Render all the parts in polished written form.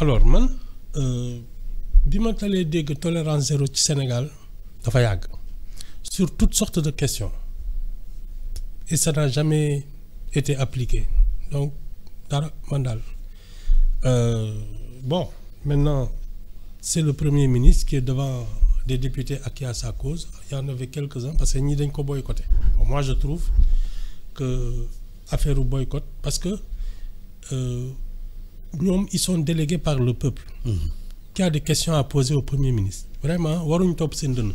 alors man bi ma talee dégg tolérance zéro ci Sénégal dafa yàgg sur toutes sortes de questions et ça n'a jamais été appliqué donc dara man daal bon maintenant c'est le Premier ministre qui est devant des députés à qui a sa cause. Il y en avait quelques-uns parce que ñii dañ ko boycotté. Bon, moi je trouve que affaire u boycott parce que ñoom ils sont délégués par le peuple. Qui a des questions à poser au Premier ministre. Vraiment waruñ topp seen dënn.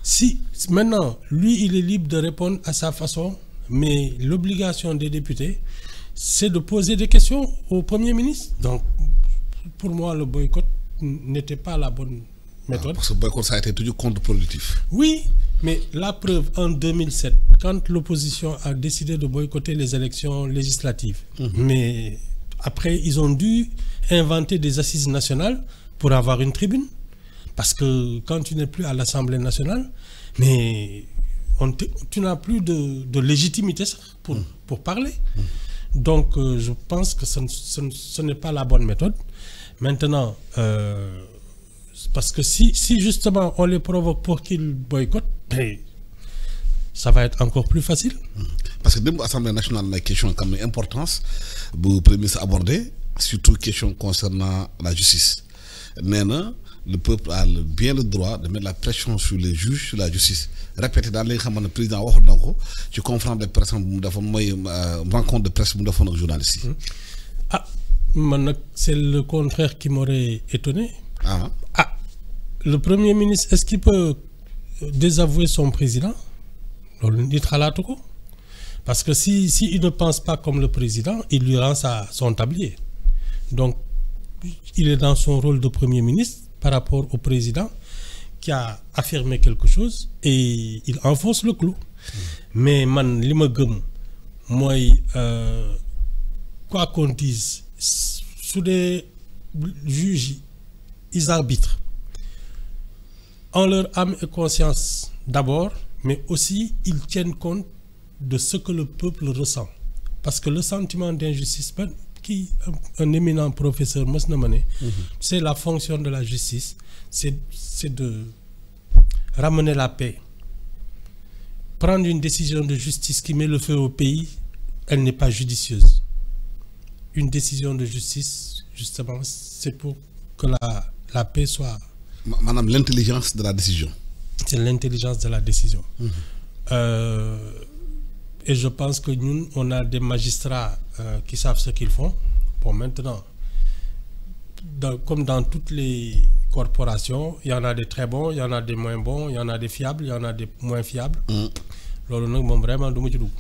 Si maintenant lui il est libre de répondre à sa façon, mais l'obligation des députés c'est de poser des questions au Premier ministre. Donc pour moi le boycott n'était pas la bonne méthode. Parce que le boycott ça a été toujours contre-productif. Oui, mais la preuve en 2007 quand l'opposition a décidé de boycotter les élections législatives. Mais après ils ont dû inventer des assises nationales pour avoir une tribune. Parce que quand tu n'es plus à l'Assemblée nationale, mais tu n'as plus de légitimité pour parler. Donc je pense que ce n'est pas la bonne méthode. Maintenant, parce que si justement on les provoque pour qu'ils boycottent, ça va être encore plus facile. Parce que dans l'Assemblée nationale, il y a une question comme l'importance que le Premier ministre a abordé, surtout question concernant la justice. Néna, le peuple a bien le droit de mettre la pression sur les juges, sur la justice. Répétez dans les le président wax na ko ci conférence de presse bu mu defoon mooy rencontre de presse bu mu defoon ak journalistes yi. Ah man nag c'est le contraire qui m'aurait étonné. Le Premier ministre est-ce qu'il peut désavouer son président? Loolu nit xalaatu ko parce que si il ne pense pas comme le président, il lui rend son tablier. Donc il est dans son rôle de Premier ministre par rapport au président qui a affirmé quelque chose et il enfonce le clou. Mais man li ma gëm mooy quoi qu'on dise su dee juges ils arbitrent en leur âme et conscience d'abord, mais aussi ils tiennent compte de ce que le peuple ressent. Parce que le sentiment d'injustice qui un éminent professeur mës na ma ne c'est la fonction de la justice, c'est de ramener la paix. Prendre une décision de justice qui met le feu au pays, elle n'est pas judicieuse. Une décision de justice, justement, c'est pour que la paix soit... Madame, l'intelligence de la décision. C'est l'intelligence de la décision. Et je pense que nous, on a des magistrats qui savent ce qu'ils font. Bon, maintenant, comme dans toutes les corporations, il y en a des très bons, il y en a des moins bons, il y en a des fiables, il y en a des moins fiables. Loolu nag moom vraiment du ma ci dugg.